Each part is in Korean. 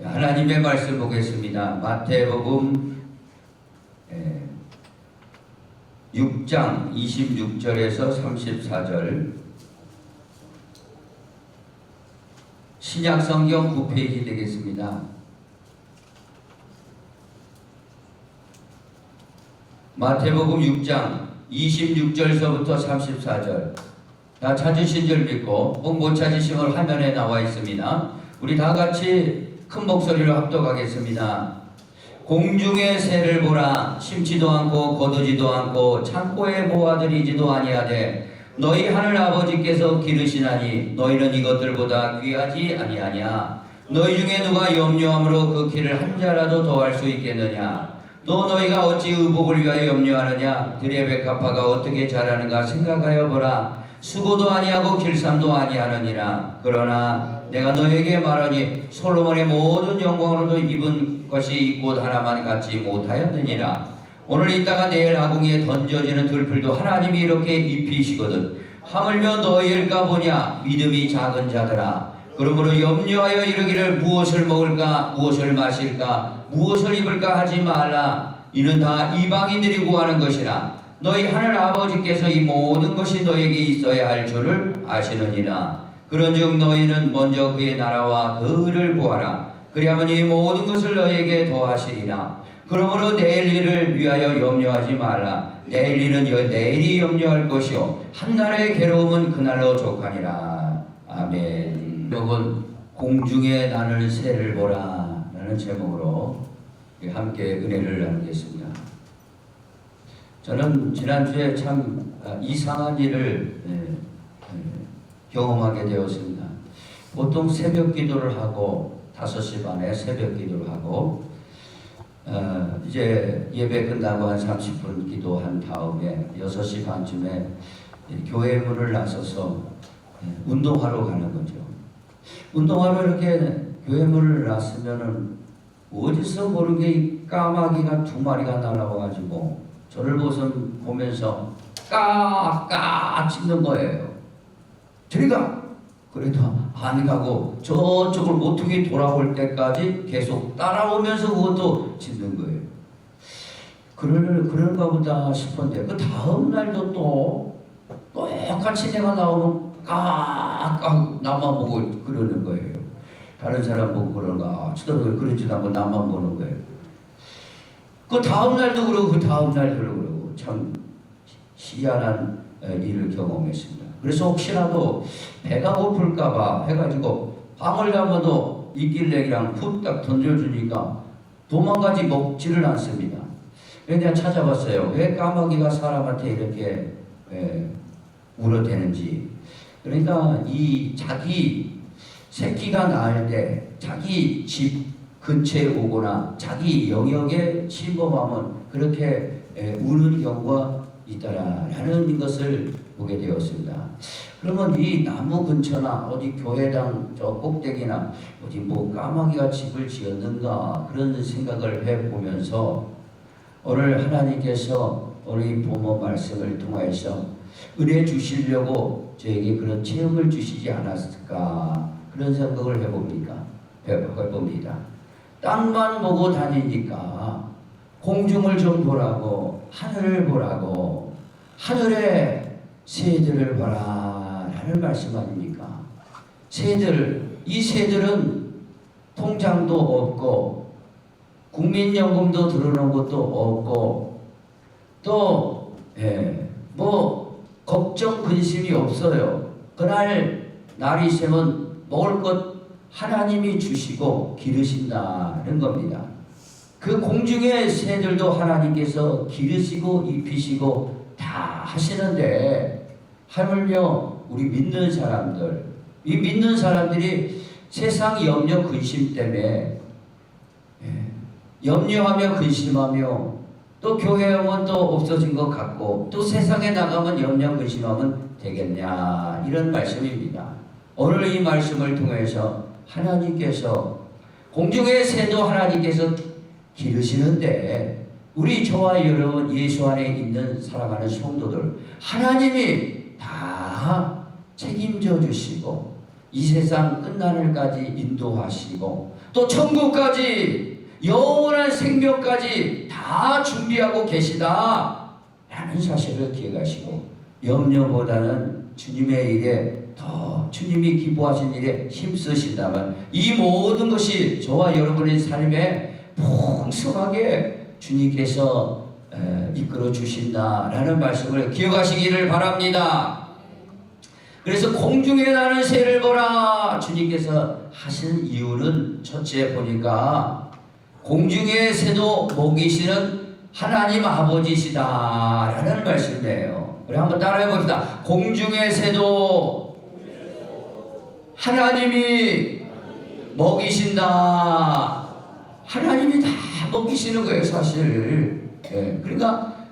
하나님의 말씀 보겠습니다. 마태복음 6장 26절에서 34절, 신약성경 9페이지 되겠습니다. 마태복음 6장 26절서부터 34절. 다 찾으신 줄 믿고, 꼭 못 찾으시면 화면에 나와 있습니다. 우리 다 같이 큰 목소리로 합독하겠습니다. 공중의 새를 보라. 심지도 않고 거두지도 않고 창고에 모아들이지도 아니하되 너희 하늘 아버지께서 기르시나니 너희는 이것들보다 귀하지 아니하냐. 너희 중에 누가 염려함으로 그 길을 한 자라도 더할 수 있겠느냐. 또 너희가 어찌 의복을 위하여 염려하느냐. 들의 백합화가 어떻게 자라는가 생각하여 보라. 수고도 아니하고 길쌈도 아니하느니라. 그러나 내가 너에게 말하니 솔로몬의 모든 영광으로도 입은 것이 곧 하나만 갖지 못하였느니라. 오늘 있다가 내일 아궁이에 던져지는 들풀도 하나님이 이렇게 입히시거든. 하물며 너희일까 보냐. 믿음이 작은 자들아. 그러므로 염려하여 이르기를 무엇을 먹을까 무엇을 마실까 무엇을 입을까 하지 말라. 이는 다 이방인들이 구하는 것이라. 너희 하늘 아버지께서 이 모든 것이 너에게 있어야 할 줄을 아시느니라. 그런즉 너희는 먼저 그의 나라와 그를 구하라. 그리하면 이 모든 것을 너희에게 더하시리라. 그러므로 내일 일을 위하여 염려하지 말라. 내일 일은 내일이 염려할 것이요 한날의 괴로움은 그날로 족하니라. 아멘. 여러분, 공중에 나는 새를 보라 라는 제목으로 함께 은혜를 나누겠습니다. 저는 지난주에 참 이상한 일을 경험하게 되었습니다. 보통 새벽 기도를 하고 5시 반에 새벽 기도를 하고 이제 예배 끝나고 한 30분 기도한 다음에 6시 반쯤에 교회 문을 나서서 운동하러 가는 거죠. 운동하러 이렇게 교회 문을 나서면은 어디서 모르는 게 까마귀가 2마리가 날아와가지고 저를 보면서 까까 짖는 거예요. 저리 가! 그래도 안 가고 저쪽을 모퉁이 돌아올 때까지 계속 따라오면서 그것도 짖는 거예요. 그런가 보다 싶은데 그 다음 날도 또 똑같이 내가 나오면 까까 나만 보고 그러는 거예요. 다른 사람 보고 그런가 쳐다보고 그러지도 않고 나만 보는 거예요. 그 다음 날도 그러고 그 다음 날도 그러고 참 희한한 일을 경험했습니다. 그래서 혹시라도 배가 고플까봐 해가지고 방을 잡아도 이끼레기랑 푹딱 던져주니까 도망가지 먹지를 않습니다. 그래서 찾아봤어요. 왜 까마귀가 사람한테 이렇게 울어대는지. 그러니까 이 자기 새끼가 낳을 때 자기 집 근처에 오거나 자기 영역에 침범하면 그렇게 우는 경우가 있다라는 것을 보게 되었습니다. 그러면 이 나무 근처나 어디 교회당 저 꼭대기나 어디 뭐 까마귀가 집을 지었는가 그런 생각을 해보면서 오늘 하나님께서 우리 부모 말씀을 통해서 은혜 주시려고 저에게 그런 체험을 주시지 않았을까 그런 생각을 해봅니다. 땅만 보고 다니니까 공중을 좀 보라고 하늘을 보라고 하늘의 새들을 봐라 라는 말씀 아닙니까? 이 새들은 통장도 없고 국민연금도 들어놓은 것도 없고 또 뭐 걱정 근심이 없어요. 그날 날이 새면 먹을 것 하나님이 주시고 기르신다는 겁니다. 그 공중의 새들도 하나님께서 기르시고 입히시고 다 하시는데 하물며 우리 믿는 사람들, 이 믿는 사람들이 세상 염려 근심 때문에 염려하며 근심하며 또 교회 오면 또 없어진 것 같고 또 세상에 나가면 염려 근심하면 되겠냐 이런 말씀입니다. 오늘 이 말씀을 통해서 하나님께서 공중의 새도 하나님께서 기르시는데 우리 저와 여러분 예수 안에 있는 살아가는 성도들 하나님이 다 책임져 주시고 이 세상 끝나늘까지 인도하시고 또 천국까지 영원한 생명까지 다 준비하고 계시다 라는 사실을 기억하시고 염려보다는 주님의 일에 더 주님이 기뻐하신 일에 힘쓰신다면 이 모든 것이 저와 여러분의 삶에 풍성하게 주님께서 이끌어 주신다라는 말씀을 기억하시기를 바랍니다. 그래서 공중에 나는 새를 보라 주님께서 하신 이유는 첫째 보니까 공중의 새도 먹이시는 하나님 아버지시다라는 말씀이에요. 우리 한번 따라해 봅시다. 공중의 새도 하나님이 먹이신다. 하나님이 다 먹이시는 거예요, 사실.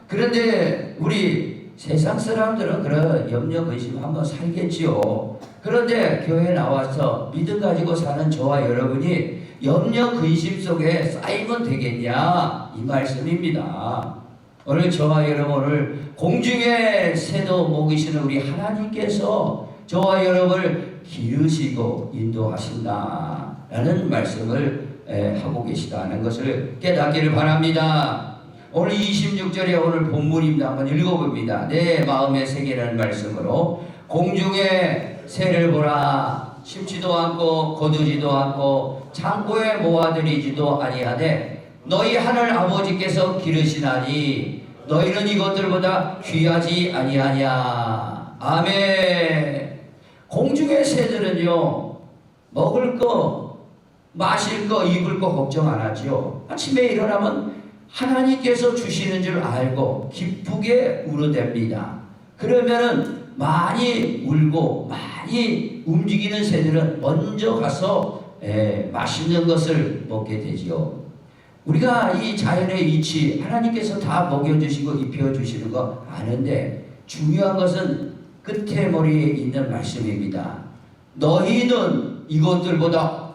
그런데 우리 세상 사람들은 그런 염려 근심 한번 살겠지요. 그런데 교회에 나와서 믿음 가지고 사는 저와 여러분이 염려 근심 속에 쌓이면 되겠냐 이 말씀입니다. 오늘 저와 여러분을 공중의 새도 먹이시는 우리 하나님께서 저와 여러분을 기르시고 인도하신다라는 말씀을 하고 계시다는 것을 깨닫기를 바랍니다. 오늘 26절에 오늘 본문입니다. 한번 읽어봅니다. 내 마음의 세계라는 말씀으로 공중의 새를 보라. 심지도 않고 거두지도 않고 창고에 모아들이지도 아니하되 너희 하늘 아버지께서 기르시나니 너희는 이것들보다 귀하지 아니하냐. 아멘. 공중의 새들은요 먹을 거 마실 거 입을 거 걱정 안 하죠. 아침에 일어나면 하나님께서 주시는 줄 알고 기쁘게 울어댑니다. 그러면은 많이 울고 많이 움직이는 새들은 먼저 가서 맛있는 것을 먹게 되지요. 우리가 이 자연의 이치 하나님께서 다 먹여주시고 입혀주시는 거 아는데 중요한 것은 끝에 머리에 있는 말씀입니다. 너희는 이것들보다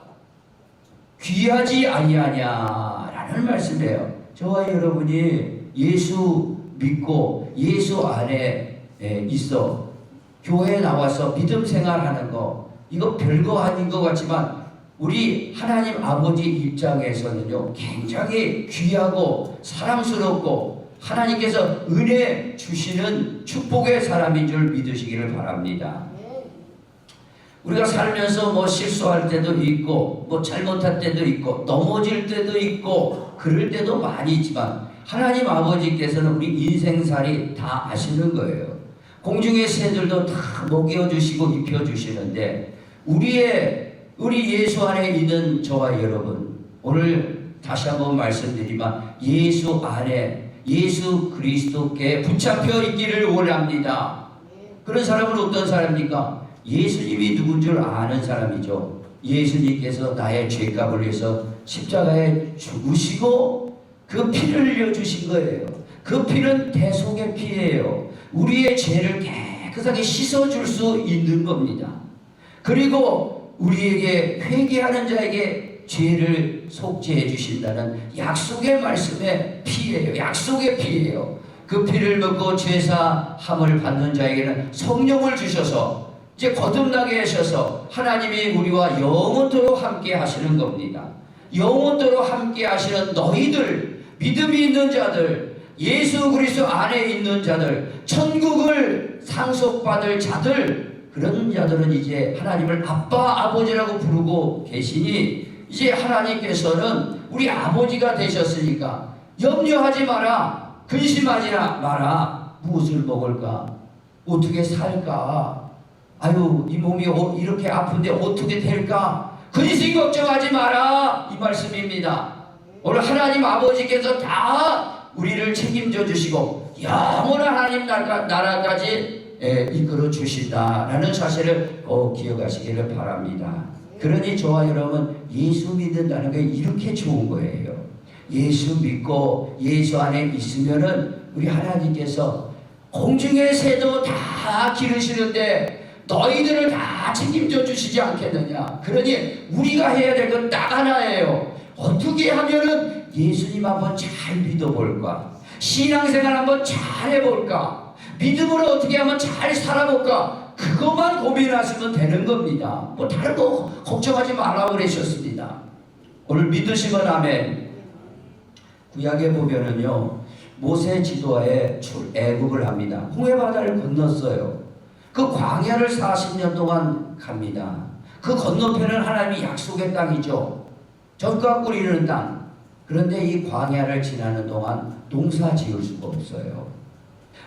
귀하지 아니하냐라는 말씀이에요. 저와 여러분이 예수 믿고 예수 안에 있어 교회에 나와서 믿음 생활하는 거 이거 별거 아닌 것 같지만 우리 하나님 아버지 입장에서는요 굉장히 귀하고 사랑스럽고 하나님께서 은혜 주시는 축복의 사람인 줄 믿으시기를 바랍니다. 우리가 살면서 뭐 실수할 때도 있고 뭐 잘못할 때도 있고 넘어질 때도 있고 그럴 때도 많이 있지만 하나님 아버지께서는 우리 인생살이 다 아시는 거예요. 공중의 새들도 다 먹여주시고 입혀주시는데 우리 예수 안에 있는 저와 여러분 오늘 다시 한번 말씀드리면 예수 안에 예수 그리스도께 붙잡혀 있기를 원합니다. 그런 사람은 어떤 사람입니까? 예수님이 누군 줄 아는 사람이죠. 예수님께서 나의 죄값을 위해서 십자가에 죽으시고 그 피를 흘려주신 거예요. 그 피는 대속의 피예요. 우리의 죄를 깨끗하게 씻어줄 수 있는 겁니다. 그리고 우리에게 회개하는 자에게 죄를 속죄해 주신다는 약속의 말씀의 피예요. 약속의 피예요. 그 피를 먹고 죄사함을 받는 자에게는 성령을 주셔서 이제 거듭나게 하셔서 하나님이 우리와 영원토록 함께 하시는 겁니다. 영원토록 함께 하시는 너희들, 믿음이 있는 자들, 예수 그리스도 안에 있는 자들, 천국을 상속받을 자들, 그런 자들은 이제 하나님을 아빠, 아버지라고 부르고 계시니 이제 하나님께서는 우리 아버지가 되셨으니까 염려하지 마라, 근심하지 마라. 무엇을 먹을까? 어떻게 살까? 아유, 이 몸이 이렇게 아픈데 어떻게 될까? 근심 걱정하지 마라. 이 말씀입니다. 오늘 하나님 아버지께서 다 우리를 책임져 주시고 영원한 하나님 나라까지 이끌어 주신다라는 사실을 꼭 기억하시기를 바랍니다. 그러니 저와 여러분 예수 믿는다는 게 이렇게 좋은 거예요. 예수 믿고 예수 안에 있으면은 우리 하나님께서 공중의 새도 다 기르시는데 너희들을 다 책임져 주시지 않겠느냐. 그러니 우리가 해야 될 건 딱 하나예요. 어떻게 하면은 예수님 한번 잘 믿어볼까? 신앙생활 한번 잘 해볼까? 믿음으로 어떻게 하면 잘 살아볼까? 그것만 고민하시면 되는 겁니다. 뭐 다른 거 걱정하지 말라고 그러셨습니다. 오늘 믿으시면 아멘. 구약에 보면은요, 모세 지도하에 출애굽을 합니다. 홍해 바다를 건넜어요. 그 광야를 40년 동안 갑니다. 그 건너편은 하나님이 약속의 땅이죠. 젖과 꿀 이르는 땅. 그런데 이 광야를 지나는 동안 농사 지을 수가 없어요.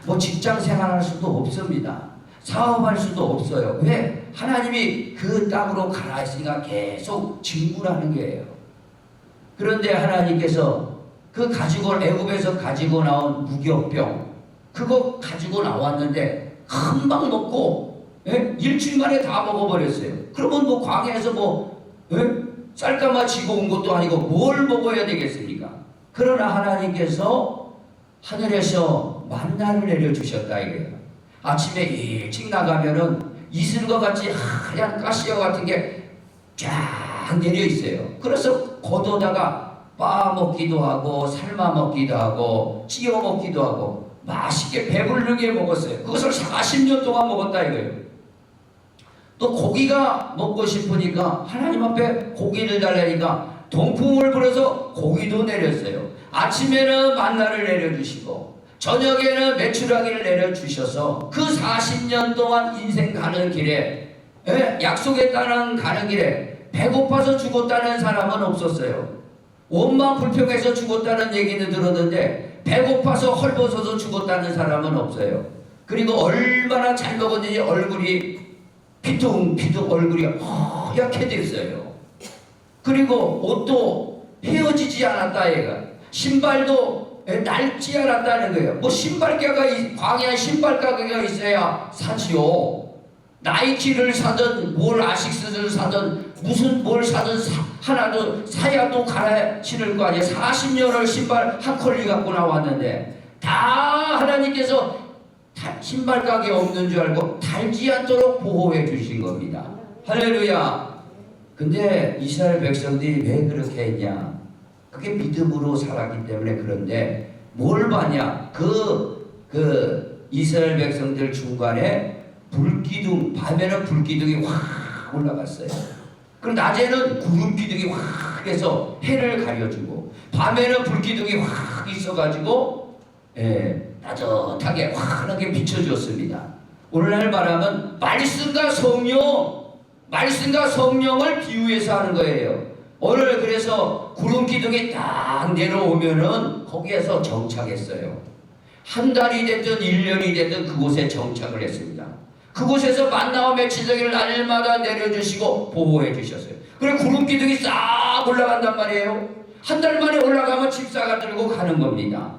뭐 직장 생활할 수도 없습니다. 사업할 수도 없어요. 왜? 하나님이 그 땅으로 가라 했으니까 계속 진군하는 거예요. 그런데 하나님께서 그 가지고 애굽에서 가지고 나온 무교병 그거 가지고 나왔는데 금방 먹고 일주일 만에 다 먹어버렸어요. 그러면 뭐 광야에서 쌀가마 지고 온 것도 아니고 뭘 먹어야 되겠습니까? 그러나 하나님께서 하늘에서 만나를 내려주셨다 이거예요. 아침에 일찍 나가면은 이슬과 같이 하얀 가시와 같은 게 쫙 내려 있어요. 그래서 걷어다가 빻아 먹기도 하고 삶아 먹기도 하고 찌어 먹기도 하고 맛있게 배부르게 먹었어요. 그것을 40년 동안 먹었다 이거예요. 또 고기가 먹고 싶으니까 하나님 앞에 고기를 달라니까 동풍을 불어서 고기도 내렸어요. 아침에는 만나를 내려주시고 저녁에는 메추라기를 내려주셔서 그 40년 동안 인생 가는 길에 약속의 땅 가는 길에 배고파서 죽었다는 사람은 없었어요. 원망 불평해서 죽었다는 얘기는 들었는데 배고파서 헐벗어서 죽었다는 사람은 없어요. 그리고 얼마나 잘 먹었는지 얼굴이 피둥피둥 얼굴이 허옇게 됐어요. 그리고 옷도 헤어지지 않았다 얘가. 신발도 낡지 않았다는 거예요. 뭐 신발가가 광야에 신발가게가 있어야 사지요. 나이키를 사든 뭘 아식스를 사든 무슨 뭘 사든 하나도 사야도 갈아 신을 거 아니에요. 40년을 신발 한 컬리 갖고 나왔는데 다 하나님께서 신발 가게 없는 줄 알고 달지 않도록 보호해 주신 겁니다. 할렐루야. 근데 이스라엘 백성들이 왜 그렇게 했냐? 그게 믿음으로 살았기 때문에. 그런데 뭘 봤냐? 그 이스라엘 백성들 중간에 불기둥, 밤에는 불기둥이 확 올라갔어요. 그럼 낮에는 구름 기둥이 확 해서 해를 가려주고 밤에는 불기둥이 확 있어가지고 따뜻하게 환하게 비춰줬습니다. 오늘날 말하면 말씀과 성령을 비유해서 하는 거예요. 오늘 그래서 구름 기둥이 딱 내려오면은 거기에서 정착했어요. 한 달이 됐든 1년이 됐든 그곳에 정착을 했습니다. 그곳에서 만나와 맺히기를 날마다 내려주시고 보호해 주셨어요. 그리고 구름 기둥이 싹 올라간단 말이에요. 한 달 만에 올라가면 집사가 들고 가는 겁니다.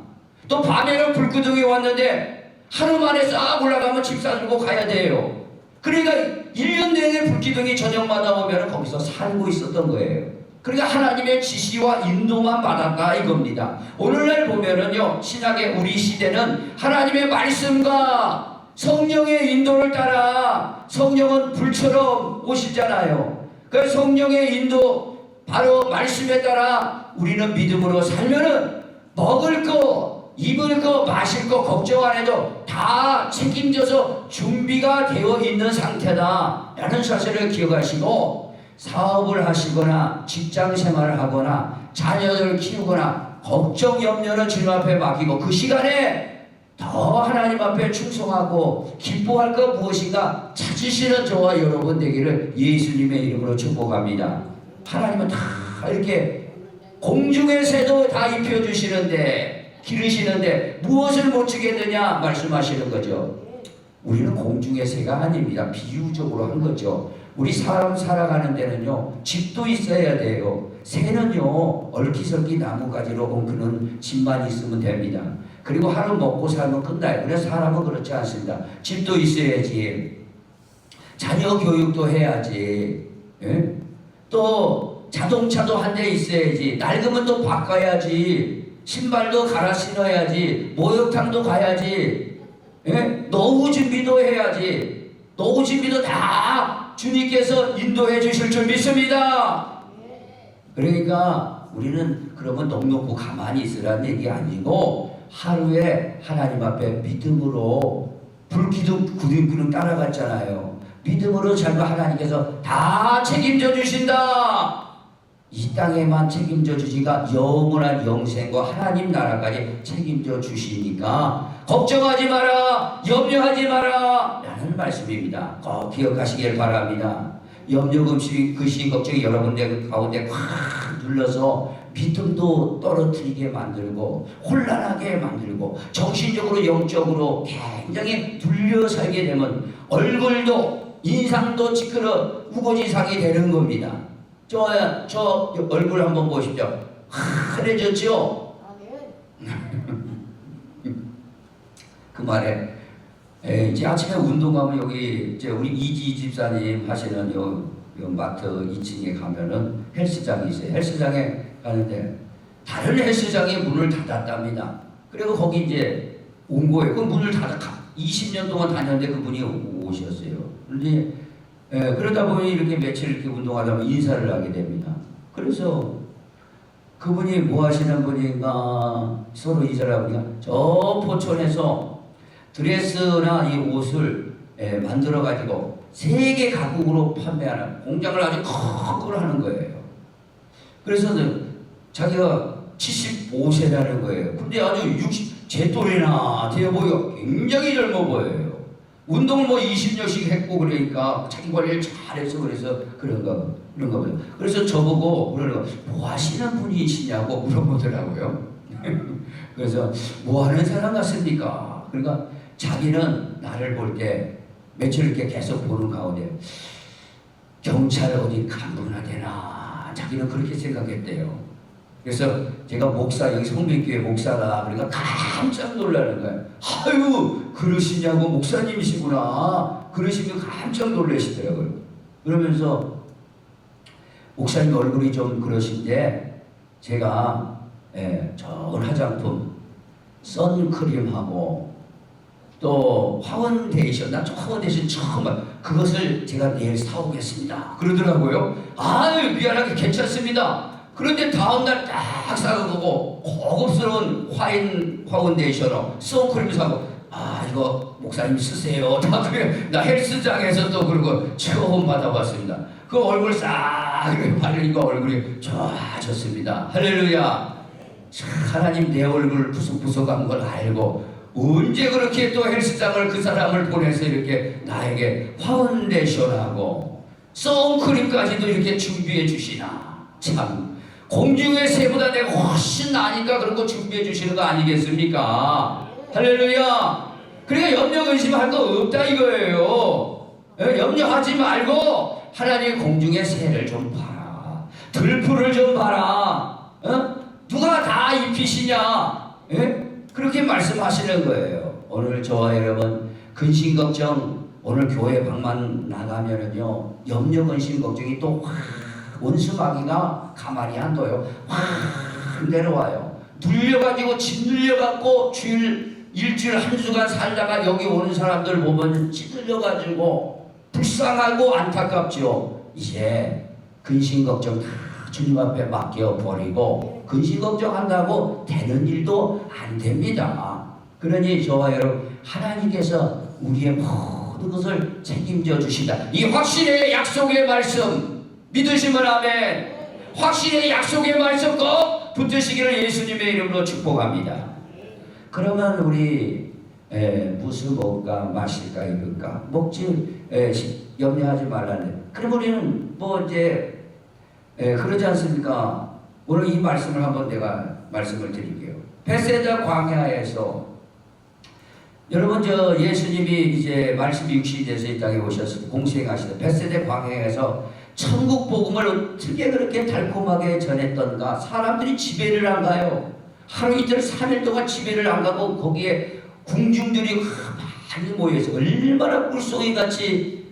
또 밤에는 불기둥이 왔는데 하루 만에 싹 올라가면 집사 들고 가야 돼요. 그러니까 1년 내내 불기둥이 저녁마다 오면 거기서 살고 있었던 거예요. 그러니까 하나님의 지시와 인도만 받았다 이겁니다. 오늘날 보면은요, 신약의 우리 시대는 하나님의 말씀과 성령의 인도를 따라, 성령은 불처럼 오시잖아요. 그 성령의 인도, 바로 말씀에 따라 우리는 믿음으로 살면은 먹을 거, 입을 거, 마실 거 걱정 안 해도 다 책임져서 준비가 되어 있는 상태다 라는 사실을 기억하시고, 사업을 하시거나 직장 생활을 하거나 자녀를 키우거나 걱정 염려는 주님 앞에 맡기고 그 시간에 더 하나님 앞에 충성하고 기뻐할 것 무엇인가 찾으시는 저와 여러분 되기를 예수님의 이름으로 축복합니다. 하나님은 다 이렇게 공중의 새도 다 입혀주시는데, 기르시는데 무엇을 못 주겠느냐 말씀하시는 거죠. 우리는 공중의 새가 아닙니다. 비유적으로 한 거죠. 우리 사람 살아가는 데는요, 집도 있어야 돼요. 새는요, 얼기설기 나무가지로 엉크는 집만 있으면 됩니다. 그리고 하루 먹고 살면 끝나요. 그래서 사람은 그렇지 않습니다. 집도 있어야지, 자녀 교육도 해야지, 또 자동차도 한 대 있어야지, 낡으면 또 바꿔야지, 신발도 갈아 신어야지, 목욕탕도 가야지, 노후 준비도 해야지. 노후 준비도 다 주님께서 인도해 주실 줄 믿습니다. 그러니까 우리는 그러면 넋놓고 가만히 있으라는 얘기 아니고, 하루에 하나님 앞에 믿음으로 불기둥 구름구름 따라갔잖아요. 믿음으로 살고 하나님께서 다 책임져 주신다. 이 땅에만 책임져 주시니까 영원한 영생과 하나님 나라까지 책임져 주시니까 걱정하지 마라, 염려하지 마라 라는 말씀입니다. 꼭 기억하시길 바랍니다. 염려, 근심, 걱정이 여러분들 가운데 확 눌러서 믿음도 떨어뜨리게 만들고 혼란하게 만들고 정신적으로 영적으로 굉장히 눌려 살게 되면 얼굴도 인상도 찌그러 우거지상이 되는 겁니다. 저 얼굴 한번 보십시오. 환해졌죠? 그 말에 이제 아침에 운동하면 여기 이제 우리 이지 집사님 하시는 요 마트 2층에 가면은 헬스장이 있어요. 헬스장에 가는데 다른 헬스장에 문을 닫았답니다. 그리고 거기 이제 온 거예요. 그 문을 닫아 20년 동안 다녔는데 그분이 오셨어요. 그런데 그러다 보니 이렇게 며칠 이렇게 운동하다 보면 인사를 하게 됩니다. 그래서 그분이 뭐 하시는 분인가 서로 인사를 하니까 저 포천에서 드레스나 이 옷을 만들어 가지고 세계 각국으로 판매하는 공장을 아주 큰 걸 하는 거예요. 그래서 자기가 75세라는 거예요. 근데 아주 60, 제 또래나 되어 보이고 굉장히 젊어 보여요. 운동을 뭐 20년씩 했고 그러니까 자기 관리를 잘해서 그래서 그런가 보죠. 그래서 저보고 그러는 거, 뭐 하시는 분이시냐고 물어보더라고요. 그래서 뭐 하는 사람 같습니까? 그러니까 자기는 나를 볼 때 며칠 이렇게 계속 보는 가운데 경찰 어디 간부나 되나 자기는 그렇게 생각했대요. 그래서 제가 목사, 여기 성백교회 목사가 그러니까 깜짝 놀라는 거예요. 아유, 그러시냐고, 목사님이시구나. 그러시면 깜짝 놀라시더라고요. 그러면서 목사님 얼굴이 좀 그러신데 제가 좋은 화장품, 선크림하고 또 파운데이션, 나 파운데이션 처음 그것을 제가 내일 사오겠습니다. 그러더라고요. 아유, 미안하게 괜찮습니다. 그런데 다음날 딱 사고 고급스러운 화인 파운데이션으로 선크림 사고 이거 목사님 쓰세요. 다 그래. 나 헬스장에서 또 그러고 처음 받아봤습니다. 그 얼굴 싹 바르니까 얼굴이 좋아졌습니다. 할렐루야. 하나님 내 얼굴 부석부석한 걸 알고 언제 그렇게 또 헬스장을 그 사람을 보내서 이렇게 나에게 파운데이션하고 선크림까지도 이렇게 준비해 주시나. 참 공중의 새보다 내가 훨씬 나니까 그런 거 준비해 주시는 거 아니겠습니까? 할렐루야. 그러니까 염려 근심할 거 없다 이거예요. 염려하지 말고 하나님 공중의 새를 좀 봐라. 들풀을 좀 봐라. 누가 다 입히시냐? 그렇게 말씀하시는 거예요. 오늘 저와 여러분 근심 걱정 오늘 교회 방만 나가면은요 염려 근심 걱정이 또 원수마귀가 가만히 안 둬요. 확 내려와요. 눌려가지고 짓눌려갖고 일주일 한 주간 살다가 여기 오는 사람들 보면 찌들려가지고 불쌍하고 안타깝죠. 이제 근심 걱정 다 주님 앞에 맡겨버리고 근심 걱정한다고 되는 일도 안 됩니다. 그러니 저와 여러분 하나님께서 우리의 모든 것을 책임져 주신다. 이 확신의 약속의 말씀 믿으시면 아멘. 확신의 약속의 말씀 꼭 붙드시기를 예수님의 이름으로 축복합니다. 그러면 우리 무슨 먹을까 마실까 입을까 먹지 염려하지 말라는. 그럼 우리는 뭐 이제 그러지 않습니까? 오늘 이 말씀을 한번 내가 말씀을 드릴게요. 베세다 광야에서 여러분 저 예수님이 이제 말씀이 육신이 돼서 이 땅에 오셨을 때 공생하시던 베세다 광야에서 천국 복음을 어떻게 그렇게 달콤하게 전했던가. 사람들이 집회를 안 가요. 하루 이틀 3일 동안 집회를 안 가고 거기에 궁중들이 많이 모여서 얼마나 꿀송이 같이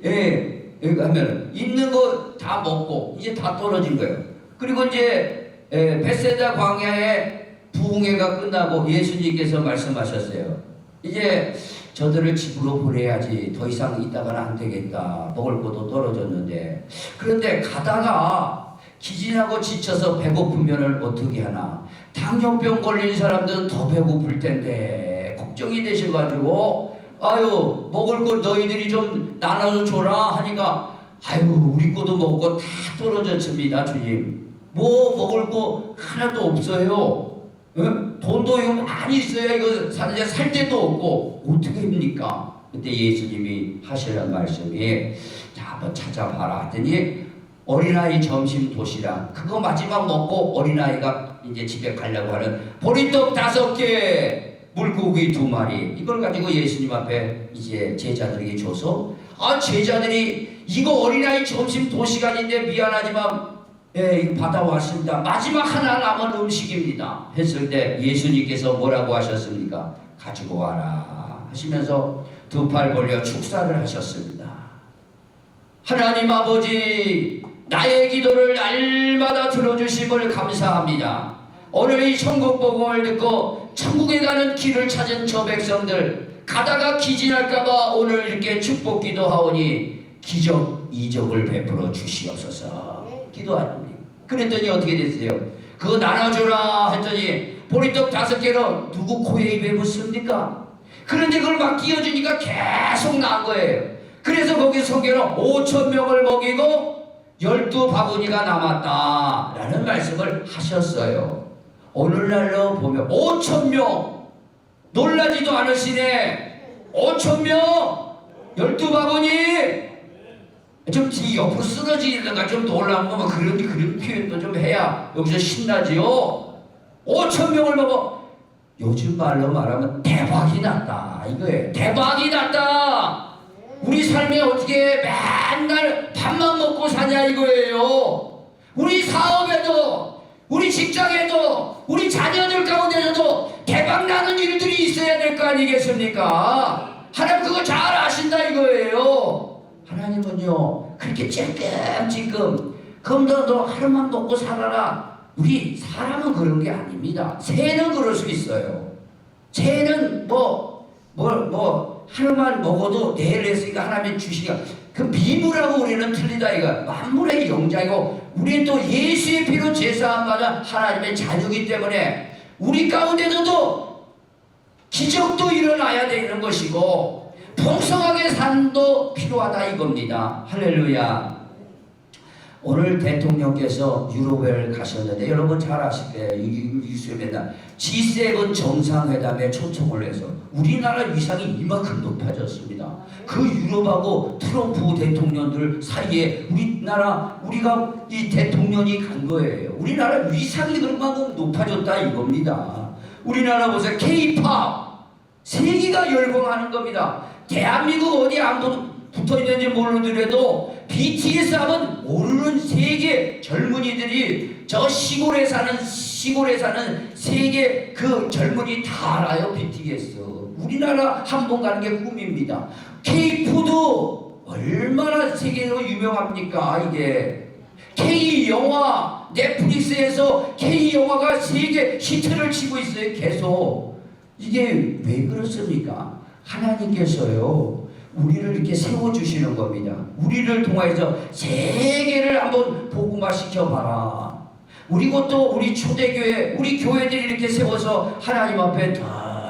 가면 있는 거 다 먹고 이제 다 떨어진 거예요. 그리고 이제 베세다 광야의 부흥회가 끝나고 예수님께서 말씀하셨어요. 이제 저들을 집으로 보내야지. 더 이상 있다가는 안 되겠다. 먹을 것도 떨어졌는데. 그런데 가다가 기진하고 지쳐서 배고프면은 어떻게 하나. 당뇨병 걸린 사람들은 더 배고플 텐데 걱정이 되셔가지고 아유 먹을 거 너희들이 좀 나눠서 줘라 하니까 아유 우리 거도 먹고 다 떨어졌습니다. 주님 뭐 먹을 거 하나도 없어요. 응? 돈도 이거 많이 있어야 이거 사는데 살 데도 없고 어떻게 합니까? 그때 예수님이 하시는 말씀이 자 한번 찾아봐라 하더니 어린아이 점심 도시락 그거 마지막 먹고 어린아이가 이제 집에 가려고 하는 보리떡 5개 물고기 2마리 이걸 가지고 예수님 앞에 이제 제자들에게 줘서 제자들이 이거 어린아이 점심 도시락인데 미안하지만 이거 받아왔습니다. 마지막 하나 남은 음식입니다. 했을 때 예수님께서 뭐라고 하셨습니까? 가지고 와라 하시면서 2팔 벌려 축사를 하셨습니다. 하나님 아버지 나의 기도를 날마다 들어주심을 감사합니다. 오늘 이 천국 복음을 듣고 천국에 가는 길을 찾은 저 백성들 가다가 기진할까봐 오늘 이렇게 축복 기도하오니 기적 이적을 베풀어 주시옵소서 기도하는데 그랬더니 어떻게 됐어요? 그거 나눠주라 했더니 보리떡 5개로 누구 코에 입에 묻습니까? 그런데 그걸 막 끼워주니까 계속 나은 거예요. 그래서 거기 성경은 5,000명을 먹이고 12바구니가 남았다 라는 말씀을 하셨어요. 오늘날로 보면 5,000명 놀라지도 않으시네. 5,000명 12바구니 좀 뒤 옆으로 쓰러지다가 좀 놀라운 거면 그런 표현도 좀 해야 여기서 신나지요. 5,000명을 먹어 요즘 말로 말하면 대박이 났다 이거예요. 대박이 났다. 우리 삶에 어떻게 맨날 밥만 먹고 사냐 이거예요. 우리 사업에도 우리 직장에도 우리 자녀들 가운데서도 대박나는 일들이 있어야 될 거 아니겠습니까? 하나님 그거 잘 아신다 이거예요. 하나님은요 그렇게 찔끔찔끔 그럼 너 하루만 먹고 살아라. 우리 사람은 그런 게 아닙니다. 새는 그럴 수 있어요. 새는 하루만 먹어도 내일 했으니까 하나님 주시니까 그 미물하고 우리는 틀리다 이거. 만물의 영장이고 우리는 또 예수의 피로 제사함 받은 하나님의 자녀이기 때문에 우리 가운데도 기적도 일어나야 되는 것이고 풍성하게 산도 필요하다 이겁니다. 할렐루야. 오늘 대통령께서 유럽을 가셨는데 여러분 잘 아실 거예요. 뉴스에 맨날 G7 정상회담에 초청을 해서 우리나라 위상이 이만큼 높아졌습니다. 그 유럽하고 트럼프 대통령들 사이에 우리가 이 대통령이 간 거예요. 우리나라 위상이 그만큼 높아졌다 이겁니다. 우리나라 보세요. K-POP 세계가 열광하는 겁니다. 대한민국 어디 안 붙어있는지 모르더라도 BTS 하면 모르는 세계 젊은이들이 저 시골에 사는 세계 그 젊은이 다 알아요. BTS 우리나라 한 번 가는 게 꿈입니다. K-푸드 얼마나 세계로 유명합니까? 이게 K-영화 넷플릭스에서 K-영화가 세계 히트를 치고 있어요. 계속 이게 왜 그렇습니까? 하나님께서요 우리를 이렇게 세워주시는 겁니다. 우리를 통해서 세계를 한번 복음화시켜봐라. 그리고 또 우리 초대교회 우리 교회들이 이렇게 세워서 하나님 앞에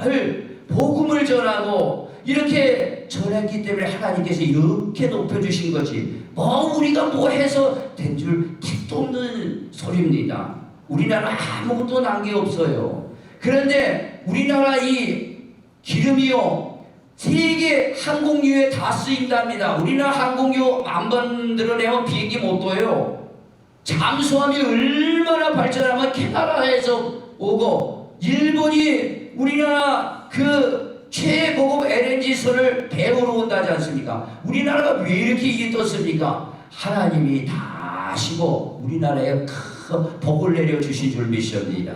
늘 복음을 전하고 이렇게 전했기 때문에 하나님께서 이렇게 높여주신 거지 우리가 뭐 해서 된 줄 택도 없는 소리입니다. 우리나라 아무것도 난 게 없어요. 그런데 우리나라 이 기름이요 세계 항공유에 다 쓰인답니다. 우리나라 항공유 안 만들어내면 비행기 못 떠요. 잠수함이 얼마나 발전하면 캐나다에서 오고 일본이 우리나라 그 최고급 LNG선을 배우러 온다지 않습니까? 우리나라가 왜 이렇게 이게 떴습니까? 하나님이 다 아시고 우리나라에 큰 복을 내려주신 줄 믿습니다.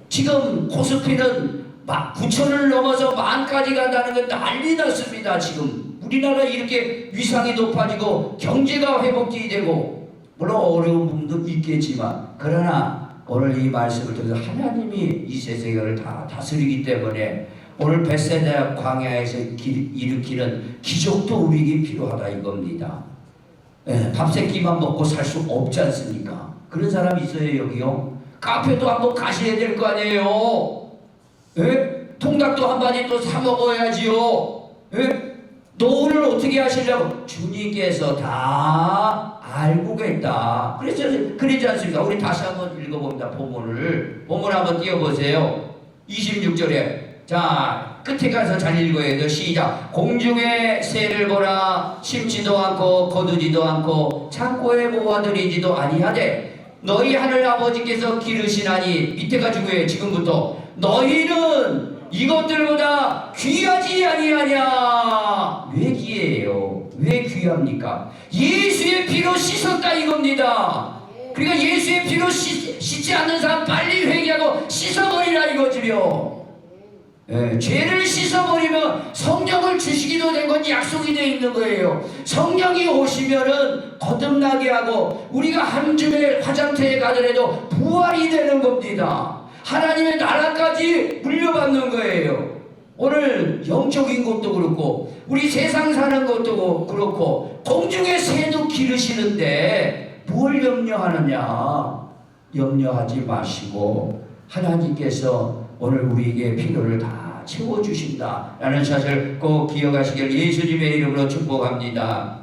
지금 코스피는 9천을 넘어서 10,000까지 간다는 건 난리 났습니다. 지금 우리나라 이렇게 위상이 높아지고 경제가 회복이 되고 물론 어려운 부분도 있겠지만 그러나 오늘 이 말씀을 통해서 하나님이 이 세상을 다 다스리기 때문에 오늘 벳세다 광야에서 일으키는 기적도 우리에게 필요하다 이겁니다. 밥 세 끼만 먹고 살 수 없지 않습니까? 그런 사람 있어요 여기요? 카페도 한번 가셔야 될 거 아니에요? 통닭도 한 마리 또 사 먹어야지요. 예? 너 오늘 어떻게 하시려고? 주님께서 다 알고 계다. 그러지 않습니까? 우리 다시 한번 읽어봅니다. 본문 한번 띄워보세요. 26절에 자 끝에 가서 잘 읽어야 돼요. 시작. 공중의 새를 보라. 심지도 않고 거두지도 않고 창고에 모아들이지도 아니하되 너희 하늘 아버지께서 기르시나니, 밑에가 중요해. 지금부터 너희는 이것들보다 귀하지 아니하냐. 왜 귀해요? 왜 귀합니까? 예수의 피로 씻었다 이겁니다. 그러니까 예수의 피로 씻지 않는 사람 빨리 회개하고 씻어버리라 이거지요. 예, 죄를 씻어버리면 성령을 주시기도 된 건 약속이 되어 있는 거예요. 성령이 오시면은 거듭나게 하고 우리가 한 줌의 화장터에 가더라도 부활이 되는 겁니다. 하나님의 나라까지 물려받는 거예요. 오늘 영적인 것도 그렇고 우리 세상 사는 것도 그렇고 공중의 새도 기르시는데 뭘 염려하느냐? 염려하지 마시고 하나님께서 오늘 우리에게 필요를 다 채워주신다라는 사실을 꼭 기억하시길 예수님의 이름으로 축복합니다.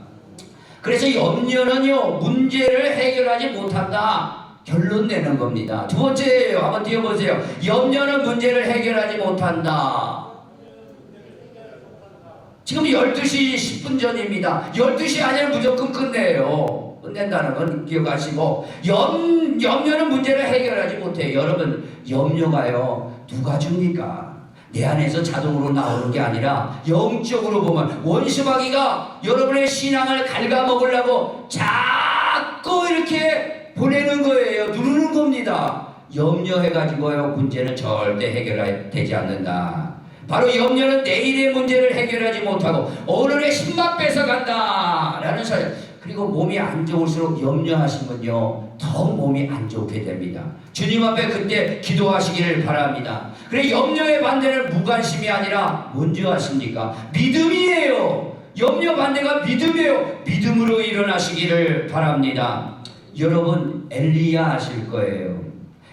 그래서 염려는요, 문제를 해결하지 못한다. 결론 내는 겁니다. 두 번째예요. 한번 띄워보세요. 염려는 문제를 해결하지 못한다. 지금 12시 10분 전입니다. 12시 안에는 무조건 끝내요. 끝낸다는 건 기억하시고, 염려는 문제를 해결하지 못해요. 여러분, 염려가요, 누가 줍니까? 내 안에서 자동으로 나오는 게 아니라 영적으로 보면 원수마귀가 여러분의 신앙을 갉아먹으려고 자꾸 이렇게 보내는 거예요. 누르는 겁니다. 염려해가지고요, 문제는 절대 해결되지 않는다. 바로 염려는 내일의 문제를 해결하지 못하고 오늘의 힘만 뺏어간다 라는 사실. 그리고 몸이 안 좋을수록 염려하시면요, 더 몸이 안 좋게 됩니다. 주님 앞에 그때 기도하시기를 바랍니다. 그래, 염려의 반대는 무관심이 아니라 뭔지 아십니까? 믿음이에요. 염려 반대가 믿음이에요. 믿음으로 일어나시기를 바랍니다. 여러분, 엘리야 아실 거예요.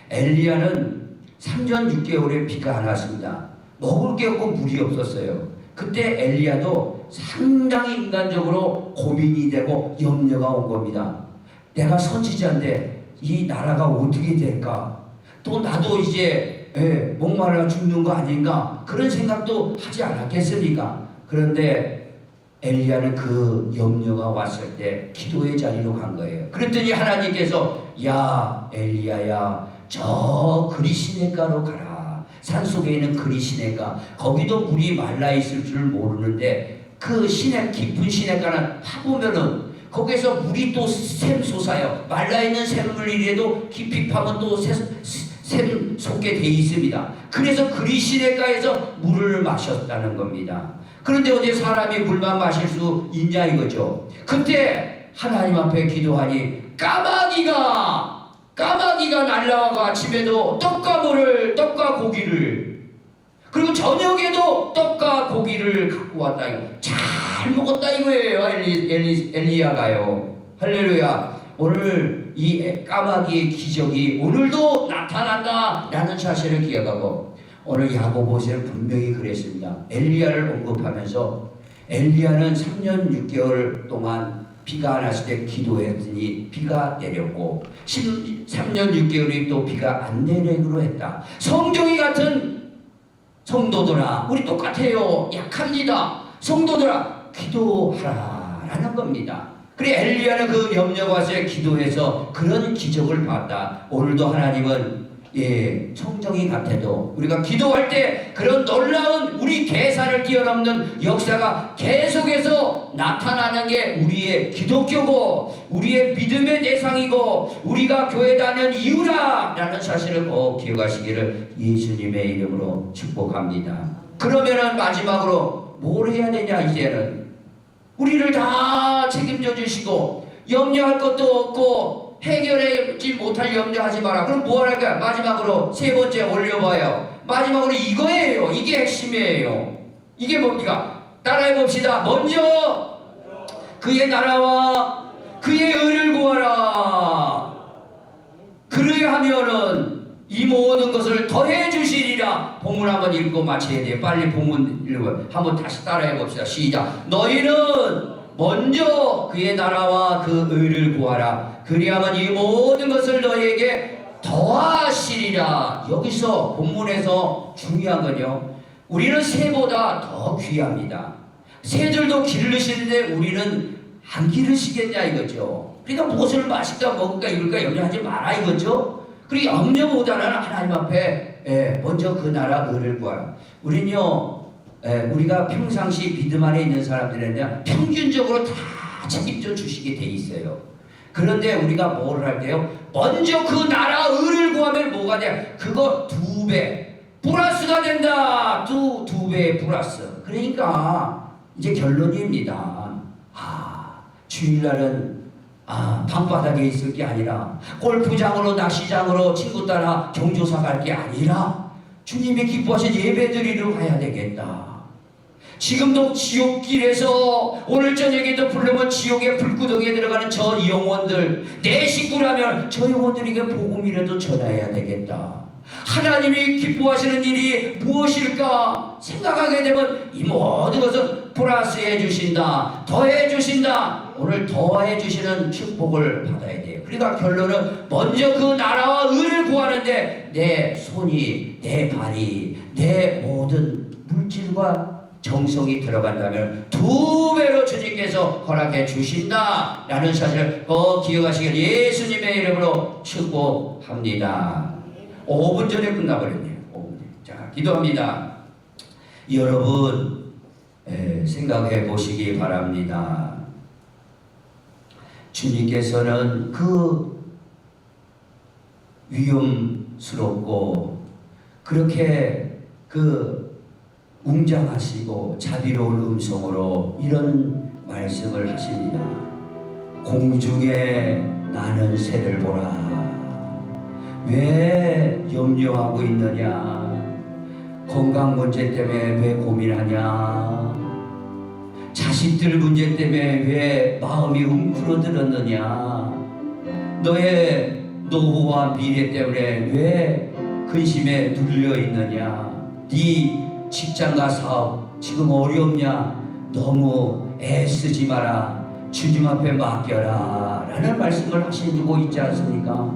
엘리야는 3년 6개월에 비가 안 왔습니다. 먹을 게 없고 물이 없었어요. 그때 엘리야도 상당히 인간적으로 고민이 되고 염려가 온 겁니다. 내가 선지자인데 이 나라가 어떻게 될까? 또 나도 이제 목말라 죽는 거 아닌가? 그런 생각도 하지 않았겠습니까? 그런데 엘리야는 그 염려가 왔을 때 기도의 자리로 간 거예요. 그랬더니 하나님께서 야 엘리야야, 저 그리시네가로 가라. 산속에 있는 그리시네가, 거기도 물이 말라있을 줄 모르는데 그 시내, 깊은 시내가는 파보면은 거기서 물이 또 샘솟아요. 말라있는 샘물이라도 깊이 파면 또 샘 솟게 돼 있습니다. 그래서 그리시네가에서 물을 마셨다는 겁니다. 그런데 어제 사람이 물만 마실 수 있냐 이거죠. 그때 하나님 앞에 기도하니 까마귀가 날라와서 아침에도 떡과 고기를, 그리고 저녁에도 떡과 고기를 갖고 왔다. 잘 먹었다 이거예요. 엘리야가요. 할렐루야. 오늘 이 까마귀의 기적이 오늘도 나타난다 라는 사실을 기억하고, 오늘 야고보서는 분명히 그랬습니다. 엘리야를 언급하면서 엘리야는 3년 6개월 동안 비가 안 왔을 때 기도했더니 비가 내렸고 3년 6개월이 또 비가 안 내리기로 했다. 성경이 같은 성도들아, 우리 똑같아요. 약합니다. 성도들아, 기도하라 라는 겁니다. 그래, 엘리야는 그 염려가 왔을 때 기도해서 그런 기적을 봤다. 오늘도 하나님은 성경이 같아도 우리가 기도할 때 그런 놀라운 우리 계산을 뛰어넘는 역사가 계속해서 나타나는 게 우리의 기독교고 우리의 믿음의 대상이고 우리가 교회 다니는 이유라 라는 사실을 꼭 기억하시기를 예수님의 이름으로 축복합니다. 그러면은 마지막으로 뭘 해야 되냐? 이제는 우리를 다 책임져 주시고 염려할 것도 없고 해결하지 못할 염려하지 마라. 그럼 뭐 할까요? 마지막으로 세 번째 올려봐요. 마지막으로 이거예요. 이게 핵심이에요. 이게 뭡니까? 따라해 봅시다. 먼저 그의 나라와 그의 의를 구하라. 그래야 하면은 이 모든 것을 더해 주시리라. 본문 한번 읽고 마쳐야 돼요. 빨리 본문 읽어. 한번 다시 따라해 봅시다. 시작. 너희는 먼저 그의 나라와 그 의를 구하라. 그리하면 이 모든 것을 너희에게 더하시리라. 여기서 본문에서 중요한 건요, 우리는 새보다 더 귀합니다. 새들도 기르시는데 우리는 안 기르시겠냐 이거죠. 그러니까 무엇을 마실까 먹을까 입을까 염려하지 마라 이거죠. 그리고 염려보다는 하나님 앞에 먼저 그 나라 의를 구하라. 우리는요, 우리가 평상시 믿음 안에 있는 사람들은요, 평균적으로 다 책임져 주시게 돼 있어요. 그런데 우리가 뭐를 할 때요, 먼저 그 나라 의를 구하면 뭐가 돼? 그거 2배 플러스가 된다. 두 배의 플러스. 그러니까 이제 결론입니다. 주일날은 방바닥에 있을 게 아니라 골프장으로 낚시장으로 친구 따라 경조사 갈 게 아니라 주님이 기뻐하신 예배드리러 가야 되겠다. 지금도 지옥길에서 오늘 저녁에도 부르면 지옥의 불구덩이에 들어가는 저 영혼들, 내 식구라면 저 영혼들에게 복음이라도 전해야 되겠다. 하나님이 기뻐하시는 일이 무엇일까 생각하게 되면 이 모든 것은 플러스해 주신다, 더해 주신다. 오늘 더해 주시는 축복을 받아야 돼요. 그러니까 결론은 먼저 그 나라와 의를 구하는데 내 손이, 내 발이, 내 모든 물질과 정성이 들어간다면 2배로 주님께서 허락해 주신다 라는 사실을 꼭 기억하시길 예수님의 이름으로 축복합니다. 5분 전에 끝나버렸네요. 5분. 자, 기도합니다. 여러분 생각해 보시기 바랍니다. 주님께서는 그 위험스럽고 그렇게 웅장하시고 자비로운 음성으로 이런 말씀을 하십니다. 공중에 나는 새를 보라. 왜 염려하고 있느냐? 건강 문제 때문에 왜 고민하냐? 자식들 문제 때문에 왜 마음이 웅크러들었느냐? 너의 노후와 미래 때문에 왜 근심에 눌려 있느냐? 네 직장과 사업 지금 어렵냐? 너무 애쓰지 마라. 주님 앞에 맡겨라 라는 말씀을 하시고 있지 않습니까?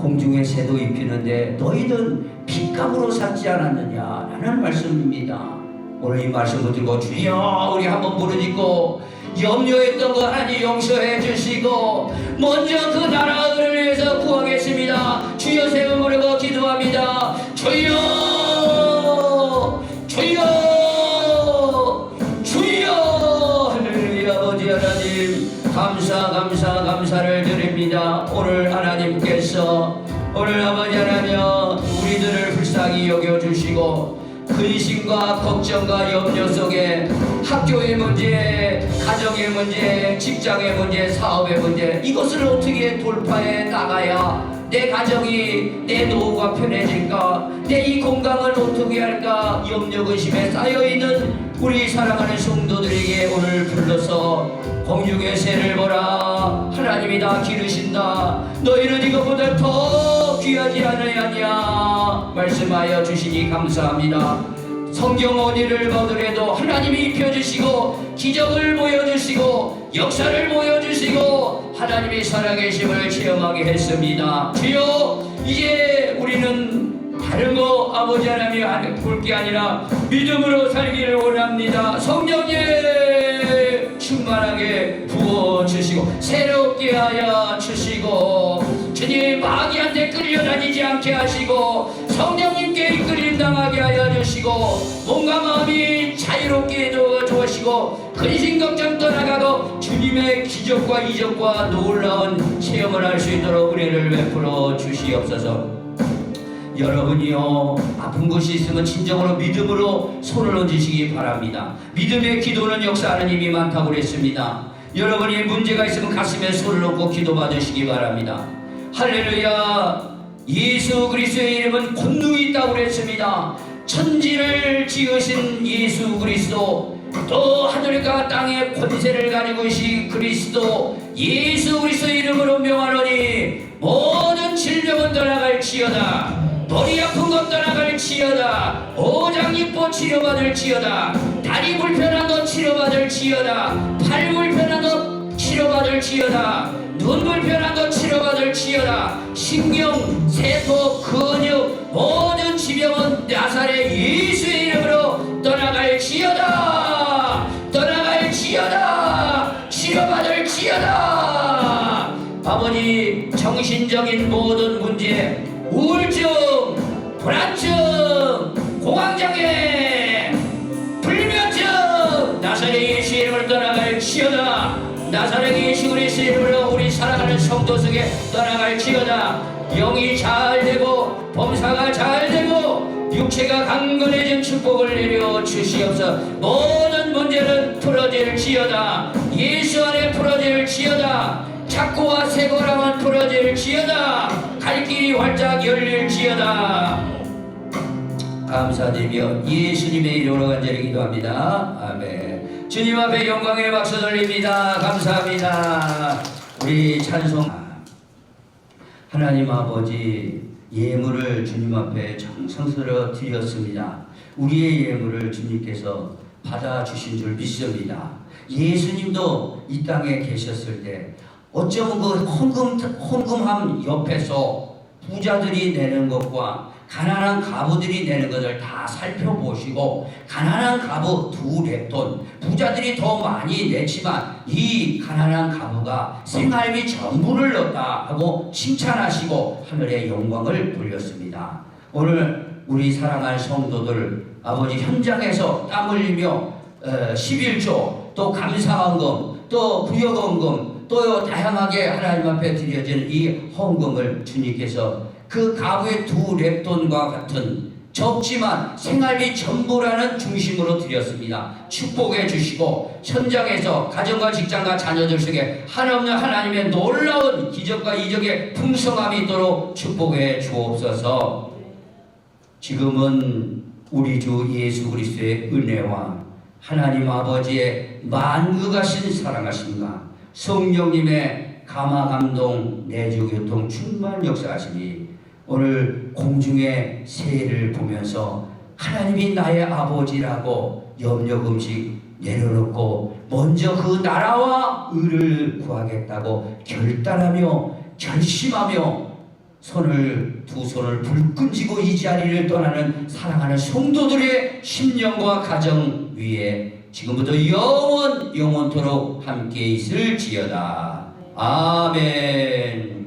공중에 새도 입히는데 너희는 핏감으로 샀지 않았느냐 라는 말씀입니다. 오늘 이 말씀을 들고 주여 우리 한번 부르짖고 염려했던 거 하나님 용서해 주시고 먼저 그 나라를 위해서 구하겠습니다. 주여 세 번 부르고 기도합니다. 주여 주여 주여. 할렐루야. 아버지 하나님 감사를 드립니다. 오늘 하나님께서 오늘 아버지 하나님 우리들을 불쌍히 여겨주시고 근심과 걱정과 염려 속에 학교의 문제, 가정의 문제, 직장의 문제, 사업의 문제, 이것을 어떻게 돌파해 나가야 내 가정이, 내 노후가 편해질까, 내 이 건강을 어떻게 할까 염려 근심에 쌓여있는 우리 사랑하는 성도들에게 오늘 불러서 공중의 새를 보라. 하나님이 다 기르신다. 너희는 이것보다 더 귀하지 않으냐 말씀하여 주시니 감사합니다. 성경 어디를 보더라도 하나님이 입혀주시고 기적을 보여주시고 역사를 보여주시고 하나님이 살아계심을 체험하게 했습니다. 주여 이제 우리는 다른 거 아버지 하나님 볼 게 아니라 믿음으로 살기를 원합니다. 성령님 충만하게 부어주시고 새롭게 하여 주시고 주님 마귀한테 끌려다니지 않게 하시고 성령님께 이끌림 당하게 하여 주시고 몸과 마음이 자유롭게 해주시고 근심 걱정 떠나가고 주님의 기적과 이적과 놀라운 체험을 할 수 있도록 은혜를 베풀어 주시옵소서. 여러분이요 아픈 곳이 있으면 진정으로 믿음으로 손을 얹으시기 바랍니다. 믿음의 기도는 역사하는 힘이 많다고 그랬습니다. 여러분이 문제가 있으면 가슴에 손을 얹고 기도 받으시기 바랍니다. 할렐루야. 예수 그리스도의 이름은 권능이 있다고 그랬습니다. 천지를 지으신 예수 그리스도, 또 하늘과 땅의 권세를 가지고 계신 그리스도 예수 그리스도의 이름으로 명하노니 모든 질병은 떠나갈지어다. 머리 아픈 것 떠나갈지어다. 오장육부 치료받을지어다. 다리 불편한 것 치료받을지어다. 팔 불편한 것 치료받을지어다. 눈 불편한 것 치료받을지어다. 신경, 세포, 근육 모든 지병은 나사렛 예수의 이름으로 떠나갈지어다. 떠나갈지어다. 치료받을지어다. 아버지, 정신적인 모든 문제, 우울증, 불안증, 공황장애, 불면증 나사렛 예수 이름으로 떠나갈지어다. 나사렛 예수 그리스도 이름으로 우리 사랑하는 성도 속에 떠나갈지어다. 영이 잘되고 범사가 잘되고 육체가 강건해진 축복을 내려 주시옵소서. 모든 문제는 풀어질지어다. 예수 안에 풀어질지어다. 착고와 세고랑은 풀어질지어다. 갈 길이 활짝 열릴지어다. 감사드리며 예수님의 이름으로 간절히 기도합니다. 아멘. 주님 앞에 영광의 박수 돌립니다. 감사합니다. 우리 찬송. 하나님 아버지, 예물을 주님 앞에 정성스러 드렸습니다. 우리의 예물을 주님께서 받아주신 줄 믿습니다. 예수님도 이 땅에 계셨을 때 어쩌면 그 헌금함 옆에서 부자들이 내는 것과 가난한 가부들이 내는 것을 다 살펴보시고, 가난한 가부 2렙돈, 부자들이 더 많이 냈지만 이 가난한 가부가 생활비 전부를 넣었다 하고 칭찬하시고 하늘의 영광을 돌렸습니다. 오늘 우리 사랑할 성도들, 아버지 현장에서 땀 흘리며 11조, 또 감사헌금, 또 부여헌금, 또 다양하게 하나님 앞에 드려지는 이 헌금을 주님께서 그 가부의 2렙돈과 같은 적지만 생활비 전부라는 중심으로 드렸습니다. 축복해 주시고 현장에서 가정과 직장과 자녀들 속에 한없는 하나님의 놀라운 기적과 이적의 풍성함이 있도록 축복해 주옵소서. 지금은 우리 주 예수 그리스도의 은혜와 하나님 아버지의 만극하신 사랑하심과 성령님의 감화 감동 내주 교통 충만 역사하시니 오늘 공중의 새해를 보면서 하나님이 나의 아버지라고 염려금식 내려놓고 먼저 그 나라와 의를 구하겠다고 결단하며 결심하며 두 손을 불끈 쥐고 이 자리를 떠나는 사랑하는 성도들의 심령과 가정 위에 지금부터 영원토록 함께 있을지어다. 아멘.